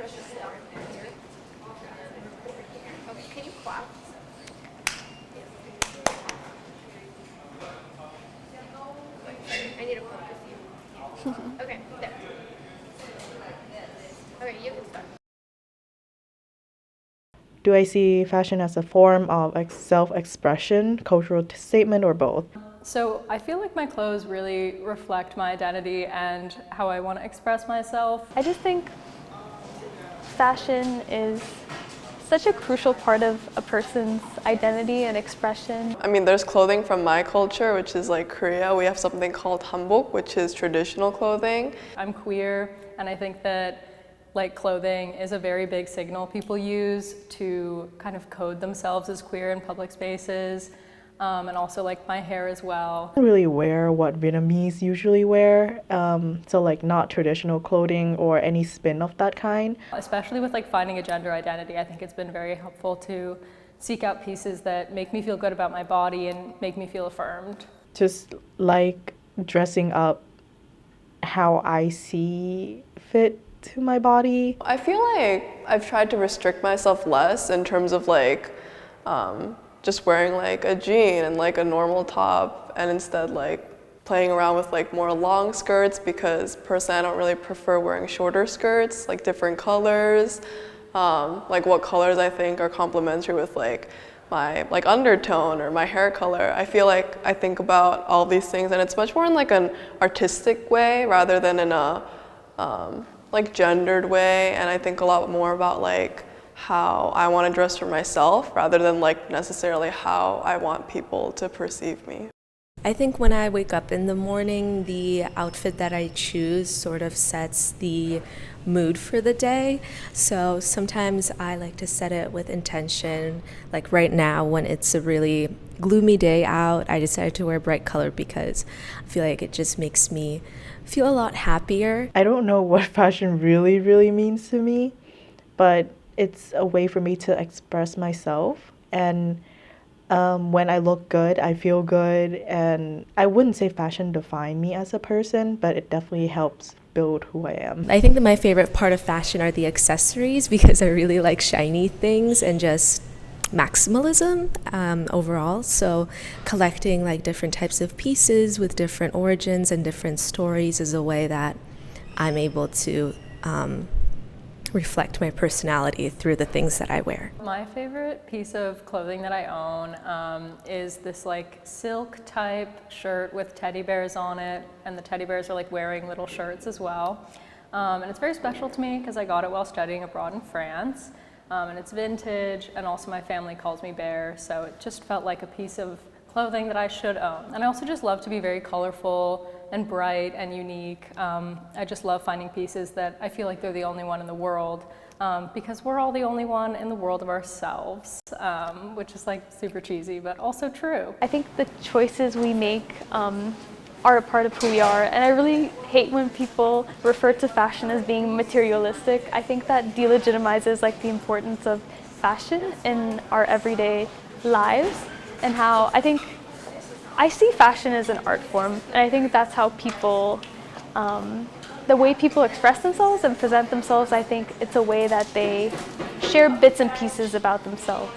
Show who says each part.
Speaker 1: Okay, can you clap? I need to focus you. Okay, there. Okay, you can start.
Speaker 2: Do I see fashion as a form of self-expression, cultural statement, or both?
Speaker 3: So I feel like my clothes really reflect my identity and how I want to express myself.
Speaker 4: I just think fashion is such a crucial part of a person's identity and expression.
Speaker 5: I mean, there's clothing from my culture, which is like Korea. We have something called hanbok, which is traditional clothing.
Speaker 3: I'm queer, and I think that like clothing is a very big signal people use to kind of code themselves as queer in public spaces, and also like my hair as well.
Speaker 2: I don't really wear what Vietnamese usually wear, so like not traditional clothing or any spin of that kind.
Speaker 3: Especially with like finding a gender identity, I think it's been very helpful to seek out pieces that make me feel good about my body and make me feel affirmed.
Speaker 2: Just like dressing up how I see fit to my body.
Speaker 5: I feel like I've tried to restrict myself less in terms of like just wearing like a jean and like a normal top, and instead like playing around with like more long skirts, because personally I don't really prefer wearing shorter skirts, like different colors, like what colors I think are complementary with like my like undertone or my hair color. I feel like I think about all these things, and it's much more in like an artistic way rather than in a like gendered way, and I think a lot more about like how I want to dress for myself rather than like necessarily how I want people to perceive me.
Speaker 6: I think when I wake up in the morning, the outfit that I choose sort of sets the mood for the day. So sometimes I like to set it with intention. Like right now, when it's a really gloomy day out, I decided to wear bright color because I feel like it just makes me feel a lot happier.
Speaker 2: I don't know what fashion really means to me, but it's a way for me to express myself, and when I look good, I feel good, and I wouldn't say fashion defines me as a person, but it definitely helps build who I am.
Speaker 6: I think that my favorite part of fashion are the accessories, because I really like shiny things and just maximalism overall. So collecting like different types of pieces with different origins and different stories is a way that I'm able to reflect my personality through the things that I wear.
Speaker 3: My favorite piece of clothing that I own is this like silk type shirt with teddy bears on it, and the teddy bears are like wearing little shirts as well. And it's very special to me because I got it while studying abroad in France. And it's vintage, and also my family calls me Bear, so it just felt like a piece of clothing that I should own. And I also just love to be very colorful and bright and unique. I just love finding pieces that I feel like they're the only one in the world, because we're all the only one in the world of ourselves, which is like super cheesy, but also true.
Speaker 4: I think the choices we make are a part of who we are, and I really hate when people refer to fashion as being materialistic. I think that delegitimizes like the importance of fashion in our everyday lives, and how I see fashion as an art form, and I think that's how people, the way people express themselves and present themselves, I think it's a way that they share bits and pieces about themselves.